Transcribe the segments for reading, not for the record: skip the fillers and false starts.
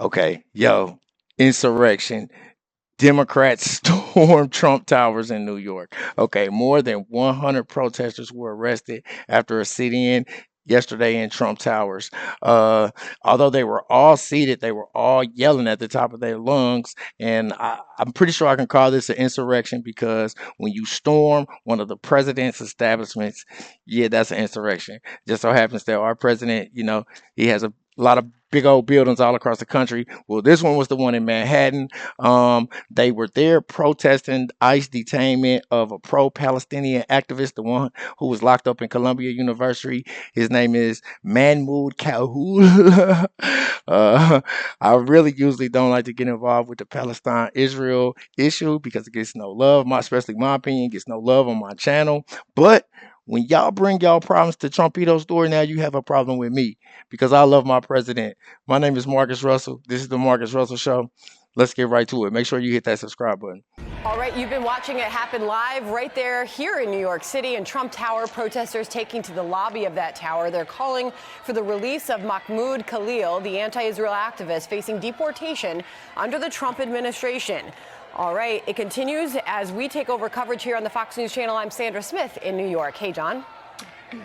Okay, yo, insurrection. Democrats stormed Trump Towers in New York. Okay, more than 100 protesters were arrested after a sit-in yesterday in Trump Towers. Uh, Although they were all seated, they were all yelling at the top of their lungs. And I'm pretty sure I can call this an insurrection because when you storm one of the president's establishments, yeah, that's an insurrection. Just so happens that our president, he has a lot of big old buildings all across the country. Well, this one was the one in Manhattan. They were there protesting ICE detainment of a pro-Palestinian activist, the one who was locked up in Columbia University. His name is Mahmoud Kahul. I really usually don't like to get involved with the Palestine-Israel issue because it gets no love. Especially my opinion, gets no love on my channel. But when y'all bring y'all problems to Trumpito's door, now you have a problem with me because I love my president. My name is Marcus Russell. This is the Marcus Russell Show. Let's get right to it. Make sure you hit that subscribe button. All right, you've been watching it happen live right there here in New York City and Trump Tower. Protesters taking to the lobby of that tower. They're calling for the release of Mahmoud Khalil, the anti-Israel activist facing deportation under the Trump administration. All right, it continues as we take over coverage here on the Fox News channel. I'm Sandra Smith in New York. Hey, John.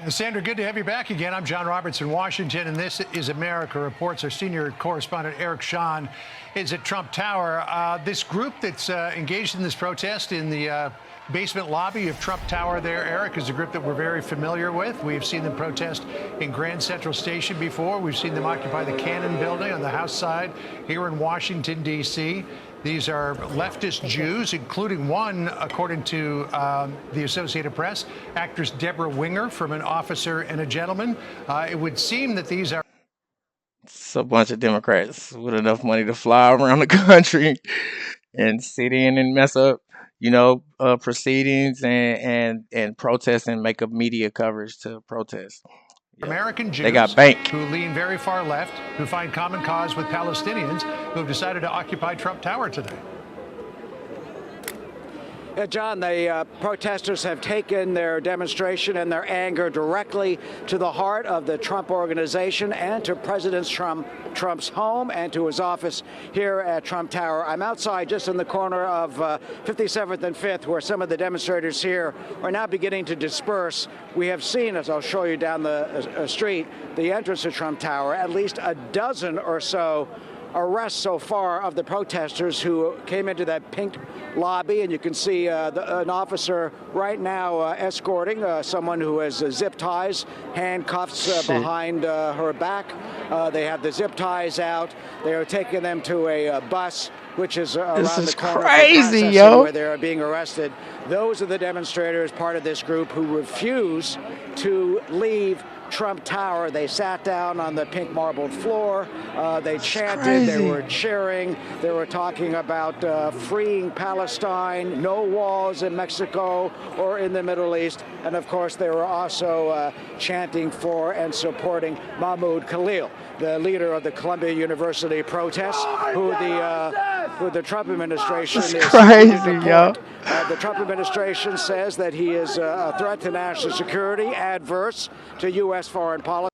Sandra, good to have you back again. I'm John Roberts in Washington, and this is America Reports. Our senior correspondent, Eric Shawn, is at Trump Tower. This group that's engaged in this protest in the basement lobby of Trump Tower there, Eric, is a group that we're very familiar with. We've seen them protest in Grand Central Station before. We've seen them occupy the Cannon Building on the House side here in Washington, D.C. These are leftist Jews, including one, according to the Associated Press, actress Deborah Winger from An Officer and a Gentleman. It would seem that these are... It's a bunch of Democrats with enough money to fly around the country and sit in and mess up, proceedings and protest and make up media coverage to protest. Yeah. American Jews They got bank. who lean very far left, who find common cause with Palestinians, who have decided to occupy Trump Tower today. John, the protesters have taken their demonstration and their anger directly to the heart of the Trump organization and to President Trump's home and to his office here at Trump Tower. I'm outside just in the corner of 57th and 5th, where some of the demonstrators here are now beginning to disperse. We have seen, as I'll show you down the street, the entrance to Trump Tower, at least a dozen or so arrests so far of the protesters who came into that pink lobby, and you can see an officer right now escorting someone who has zip ties, handcuffs behind her back. They have the zip ties out. They are taking them to a bus, which is around the corner crazy, yo, where they are being arrested. Those are the demonstrators, part of this group, who refuse to leave Trump Tower. They sat down on the pink marbled floor. They chanted. They were cheering. They were talking about freeing Palestine, no walls in Mexico or in the Middle East. And of course, they were also chanting for and supporting Mahmoud Khalil, the leader of the Columbia University protests, who the Trump administration is crazy, yo. The Trump administration says that he is a threat to national security, adverse to U.S. foreign policy.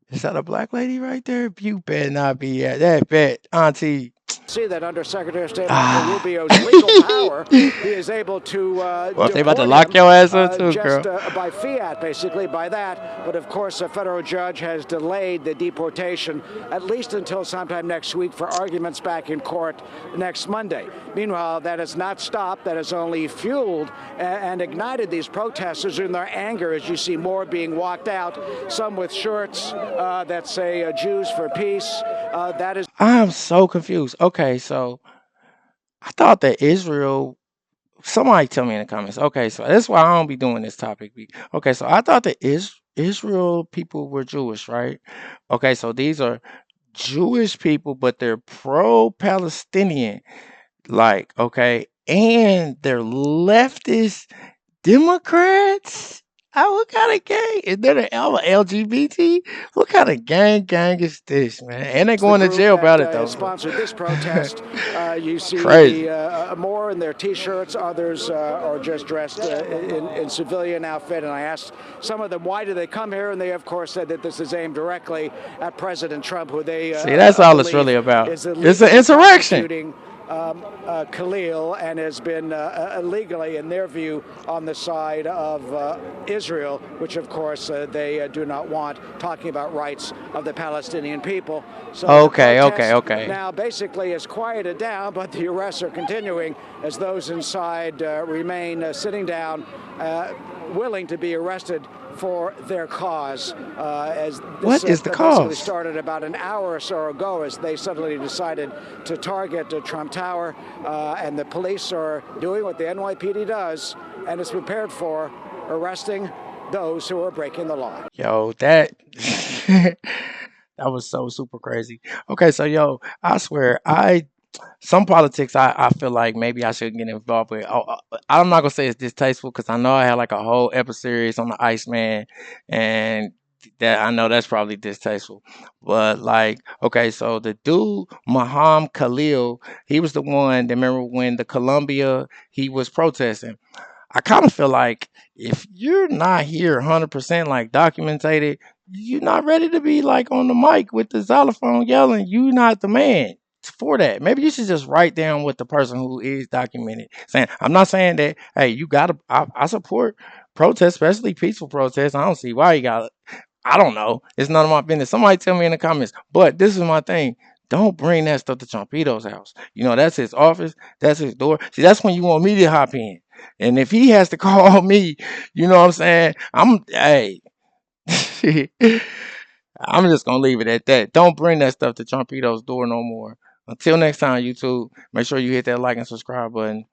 Is that a black lady right there? You better not be at that bet, Auntie. See that under Secretary of State Marco Rubio's legal power, he is able to well, they about to lock your ass up too, just girl. By fiat, basically, by that. But of course, a federal judge has delayed the deportation at least until sometime next week for arguments back in court next Monday. Meanwhile, that has not stopped. That has only fueled and ignited these protesters in their anger as you see more being walked out, some with shirts that say Jews for peace. That is... I'm so confused. Okay, so I thought that Israel, somebody tell me in the comments. Okay, so that's why I don't be doing this topic. Okay, so I thought that Israel people were Jewish, right? Okay, so these are Jewish people, but they're pro-Palestinian, okay, and they're leftist Democrats. What kind of gang? Is that an LGBT? What kind of gang is this, man? And they The going to group jail that about it though. has So. sponsored this protest. You see Crazy. the more in their T-shirts. Others are just dressed in civilian outfit. And I asked some of them, why do they come here? And they, of course, said that this is aimed directly at President Trump, who they See, that's all it's really about. is It's an illegally insurrection. prosecuting Khalil, and has been illegally, in their view, on the side of Israel, which, of course, they do not want, talking about rights of the Palestinian people. So Okay, the protest okay. now basically is quieted down, but the arrests are continuing as those inside remain sitting down, willing to be arrested for their cause. As this, What is the basically cause? started about an hour or so ago, as they suddenly decided to target Trump Tower, and the police are doing what the NYPD does and is prepared for, arresting those who are breaking the law. Yo, that that was so super crazy. Okay, so yo, I swear, some politics I feel like maybe I should get involved with. I'm not gonna say it's distasteful because I know I had like a whole episode series on the Iceman, and that I know that's probably distasteful. But like, okay, so the dude Maham Khalil, he was the one that remember when the Columbia he was protesting. I kind of feel like if you're not here 100% like documented, you're not ready to be like on the mic with the xylophone yelling. You not the man for that. Maybe you should just write down what the person who is documented saying. I'm not saying that. Hey, you gotta. I support protests, especially peaceful protests. I don't see why you got. I don't know. It's none of my business. Somebody tell me in the comments. But this is my thing. Don't bring that stuff to Trumpito's house. You know, that's his office. That's his door. See, that's when you want me to hop in. And if he has to call me, you know what I'm saying? Hey, I'm just going to leave it at that. Don't bring that stuff to Trumpito's door no more. Until next time, YouTube, make sure you hit that like and subscribe button.